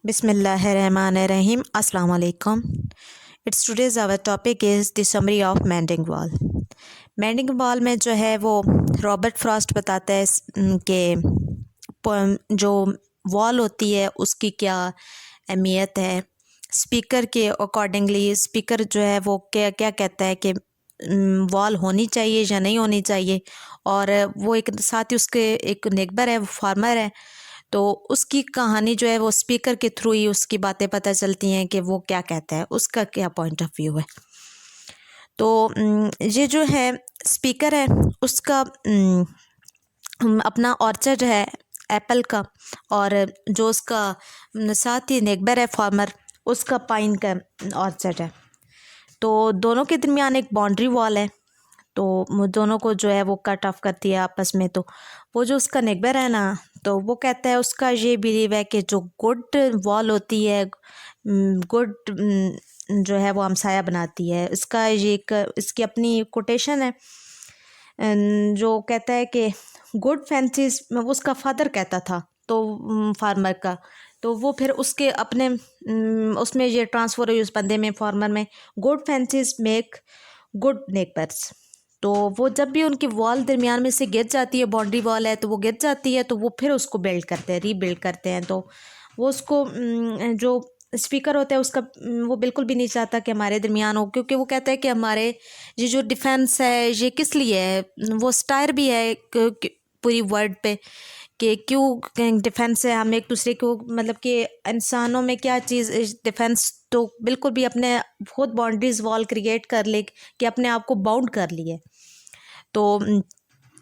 Bismillahirrahmanirrahim. Assalamu alaikum. It's today's our topic is the summary of mending wall. mending wall में जो है वो Robert Frost बताता है कि जो वॉल होती है उसकी क्या अहमियत है। स्पीकर के अकॉर्डिंगली स्पीकर जो है वो क्या क्या कहता है कि वॉल होनी चाहिए या नहीं होनी चाहिए। और वो एक साथ ही उसके एक नेबर है, वो फार्मर है, तो उसकी कहानी जो है वो स्पीकर के थ्रू ही उसकी बातें पता चलती हैं कि वो क्या कहता है, उसका क्या पॉइंट ऑफ व्यू है। तो ये जो है स्पीकर है उसका अपना ऑर्चर्ड है एप्पल का, और जो उसका साथ ही नेबर है फार्मर, उसका पाइन का ऑर्चर्ड है। तो दोनों के दरमियान एक बाउंड्री वॉल है, तो दोनों को जो है वो कट ऑफ करती है आपस में। तो वो जो उसका नेबर है ना, तो वो कहता है, उसका ये बिलीव है कि जो गुड वॉल होती है, गुड जो है वो हमसाया बनाती है। इसका ये एक इसकी अपनी कोटेशन है जो कहता है कि गुड फैंसीज, उसका फादर कहता था तो फार्मर का, तो वो फिर उसके अपने उसमें ये ट्रांसफ़र हुई उस बंदे में, फार्मर में। Good fancies make good neighbours. तो वो जब भी उनकी वॉल दरमियान में से गिर जाती है, बाउंड्री वॉल है तो वो गिर जाती है, तो वो फिर उसको बिल्ड करते हैं, रीबिल्ड करते हैं। तो वो उसको जो स्पीकर होता है उसका वो बिल्कुल भी नहीं चाहता कि हमारे दरमियान हो, क्योंकि वो कहता है कि हमारे ये जो डिफेंस है ये किस लिए है। वो स्टायर भी है पूरी वर्ल्ड पे कि क्यों डिफेंस है, हम एक दूसरे को, मतलब कि इंसानों में क्या चीज़ डिफेंस, तो बिल्कुल भी अपने खुद बाउंड्रीज वॉल क्रिएट कर ले कि अपने आप को बाउंड कर लिए। तो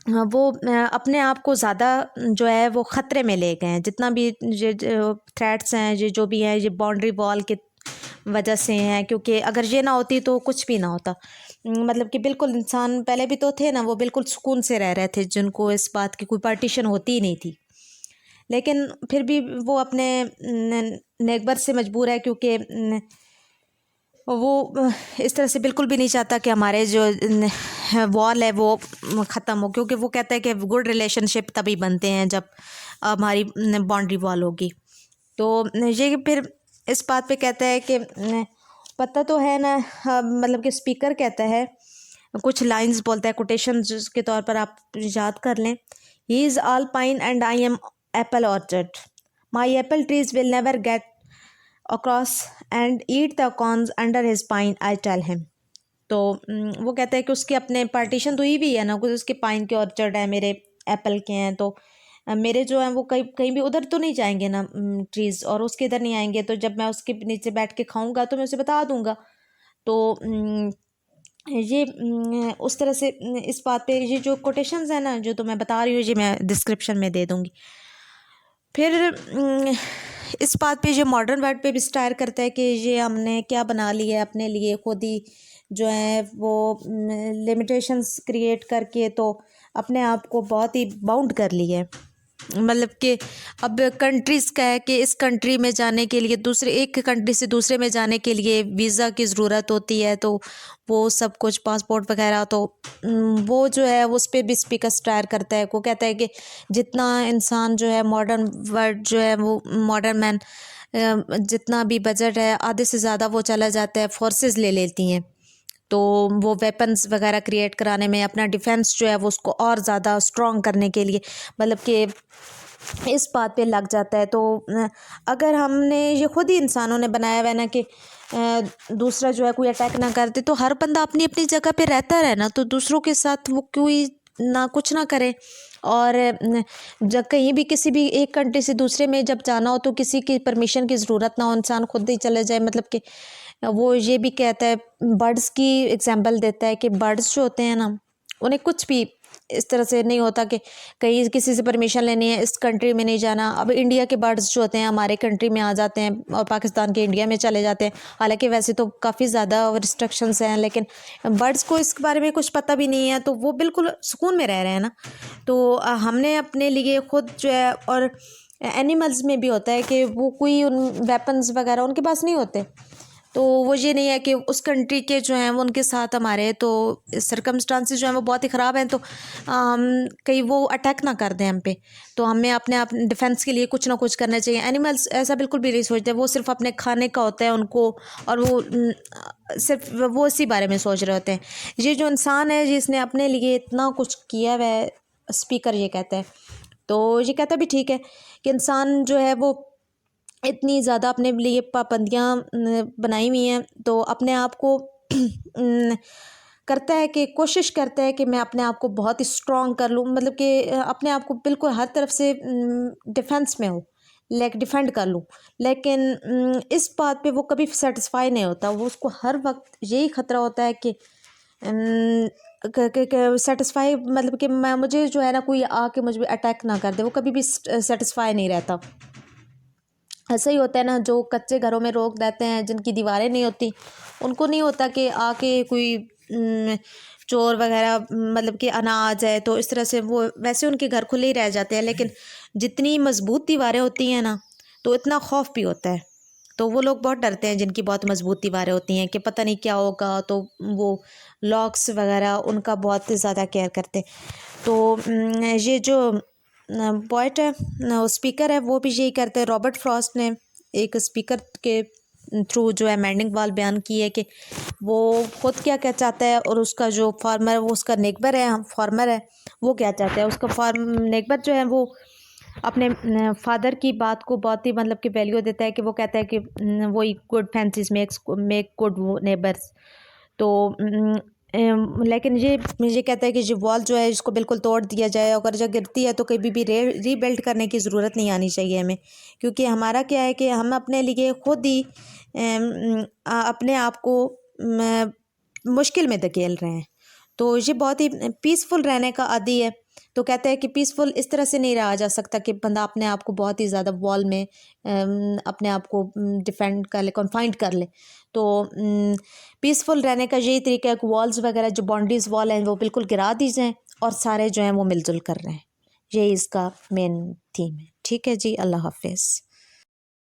वो अपने आप को ज़्यादा जो है वो ख़तरे में ले गए हैं। जितना भी ये थ्रेट्स हैं, ये जो भी हैं, ये बाउंड्री वॉल के वजह से हैं, क्योंकि अगर ये ना होती तो कुछ भी ना होता। मतलब कि बिल्कुल इंसान पहले भी तो थे ना, वो बिल्कुल सुकून से रह रहे थे, जिनको इस बात की कोई पार्टीशन होती ही नहीं थी। लेकिन फिर भी वो अपने नेबर से मजबूर है, क्योंकि वो इस तरह से बिल्कुल भी नहीं चाहता कि हमारे जो वॉल है वो ख़त्म हो, क्योंकि वो कहता है कि गुड रिलेशनशिप तभी बनते हैं जब हमारी बाउंड्री वॉल होगी। तो ये फिर इस बात पे कहता है कि पता तो है ना, मतलब कि स्पीकर कहता है, कुछ लाइंस बोलता है कोटेशन के तौर पर, आप याद कर लें। He is all pine and I am apple orchard, my apple trees will never get across and eat the cones under his pine, I tell him. तो वो कहता है कि उसके अपने पार्टीशन तो ही भी है ना, कुछ उसके पाइन के ऑर्चर्ड है, मेरे एप्पल के हैं, तो मेरे जो हैं वो कहीं कहीं भी उधर तो नहीं जाएंगे ना ट्रीज़, और उसके इधर नहीं आएंगे, तो जब मैं उसके नीचे बैठ के खाऊंगा तो मैं उसे बता दूंगा। तो ये उस तरह से इस बात पे ये जो कोटेशंस है ना जो तो मैं बता रही हूँ, ये मैं डिस्क्रिप्शन में दे दूँगी। फिर इस बात पे ये मॉडर्न वर्ड पे भी स्टायर करता है कि ये हमने क्या बना लिया है अपने लिए, खुद ही जो है वो लिमिटेशंस क्रिएट करके तो अपने आप को बहुत ही बाउंड कर लिया है। मतलब कि अब कंट्रीज़ का है कि इस कंट्री में जाने के लिए, दूसरे एक कंट्री से दूसरे में जाने के लिए वीज़ा की ज़रूरत होती है, तो वो सब कुछ पासपोर्ट वगैरह, तो वो जो है उस पर भी स्पीकर स्टायर करता है। वो कहता है कि जितना इंसान जो है मॉडर्न वर्ल्ड जो है वो मॉडर्न मैन, जितना भी बजट है आधे से ज़्यादा वो चला जाता है, फोर्सेस ले लेती हैं, तो वो वेपन्स वगैरह क्रिएट कराने में, अपना डिफेंस जो है वो उसको और ज़्यादा स्ट्रॉन्ग करने के लिए, मतलब कि इस बात पे लग जाता है। तो अगर हमने ये खुद ही इंसानों ने बनाया हुआ है ना कि दूसरा जो है कोई अटैक ना करते, तो हर बंदा अपनी अपनी जगह पे रहता रहे ना, तो दूसरों के साथ वो कोई ना कुछ ना करे। और जब कहीं भी किसी भी एक कंट्री से दूसरे में जब जाना हो तो किसी की परमिशन की ज़रूरत ना हो, इंसान खुद ही चले जाए। मतलब कि वो ये भी कहता है, बर्ड्स की एग्जांपल देता है कि बर्ड्स जो होते हैं ना, उन्हें कुछ भी इस तरह से नहीं होता कि कहीं किसी से परमिशन लेनी है, इस कंट्री में नहीं जाना। अब इंडिया के बर्ड्स जो होते हैं हमारे कंट्री में आ जाते हैं और पाकिस्तान के इंडिया में चले जाते हैं, हालांकि वैसे तो काफ़ी ज़्यादा रिस्ट्रिक्शंस हैं, लेकिन बर्ड्स को इस बारे में कुछ पता भी नहीं है, तो वो बिल्कुल सुकून में रह रहे हैं ना। तो हमने अपने लिए खुद जो है, और एनिमल्स में भी होता है कि वो कोई उन वेपन्स वगैरह उनके पास नहीं होते, तो वो ये नहीं है कि उस कंट्री के जो हैं वो उनके साथ हमारे तो सर्कमस्टांसेस जो हैं वो बहुत ही ख़राब हैं, तो कहीं वो अटैक ना कर दें हम पे, तो हमें अपने आप डिफेंस के लिए कुछ ना कुछ करना चाहिए। एनिमल्स ऐसा बिल्कुल भी नहीं सोचते, वो सिर्फ अपने खाने का होता है उनको, और वो सिर्फ वो इसी बारे में सोच रहे होते हैं। ये जो इंसान है जिसने अपने लिए इतना कुछ किया हुआ है, स्पीकर ये कहता है, तो ये कहता भी ठीक है कि इंसान जो है वो इतनी ज़्यादा अपने लिए पाबंदियाँ बनाई हुई हैं, तो अपने आप को करता है कि कोशिश करता है कि मैं अपने आप को बहुत ही स्ट्रॉन्ग कर लूँ, मतलब कि अपने आप को बिल्कुल हर तरफ से डिफेंस में हो, लाइक डिफेंड कर लूँ। लेकिन इस बात पे वो कभी सेटिस्फाई नहीं होता, वो उसको हर वक्त यही ख़तरा होता है कि सेटिस्फाई, मतलब कि मैं मुझे जो है ना कोई आके मुझ पर अटैक ना कर दे, वो कभी भी सेटिस्फाई नहीं रहता। ऐसा ही होता है ना, जो कच्चे घरों में लोग रहते हैं जिनकी दीवारें नहीं होती, उनको नहीं होता कि आके कोई चोर वगैरह मतलब कि अना आ जाए, तो इस तरह से वो वैसे उनके घर खुले ही रह जाते हैं। लेकिन जितनी मजबूत दीवारें होती हैं ना, तो इतना खौफ भी होता है, तो वो लोग बहुत डरते हैं जिनकी बहुत मजबूत दीवारें होती हैं कि पता नहीं क्या होगा, तो वो लॉक्स वगैरह उनका बहुत ज़्यादा केयर करते हैं। तो ये जो पोइट है, स्पीकर है, वो भी यही करते हैं। रॉबर्ट फ्रॉस्ट ने एक स्पीकर के थ्रू जो है अमेंडिंग वॉल बयान की है कि वो खुद क्या क्या चाहता है, और उसका जो फार्मर, वो उसका नेबर है, फार्मर है, वो क्या चाहता है। उसका नेबर जो है वो अपने फादर की बात को बहुत ही मतलब कि वैल्यू देता है, कि वो कहता है कि वही good fancies make good neighbours. तो लेकिन ये कहता है कि जो वॉल जो है इसको बिल्कुल तोड़ दिया जाए, अगर जो गिरती है तो कभी भी रीबिल्ड करने की ज़रूरत नहीं आनी चाहिए हमें, क्योंकि हमारा क्या है कि हम अपने लिए खुद ही अपने आप को मुश्किल में धकेल रहे हैं। तो ये बहुत ही पीसफुल रहने का आदी है। तो कहते हैं कि पीसफुल इस तरह से नहीं रहा जा सकता कि बंदा अपने आप को बहुत ही ज़्यादा वॉल में अपने आप को डिफेंड कर ले, कन्फाइंड कर ले। तो पीसफुल रहने का यही तरीका है कि वॉल्स वगैरह जो बाउंड्रीज वॉल हैं वो बिल्कुल गिरा दी जाएँ, और सारे जो हैं वो मिलजुल कर रहे हैं। यही इसका मेन थीम है। ठीक है जी, अल्लाह हाफिज़।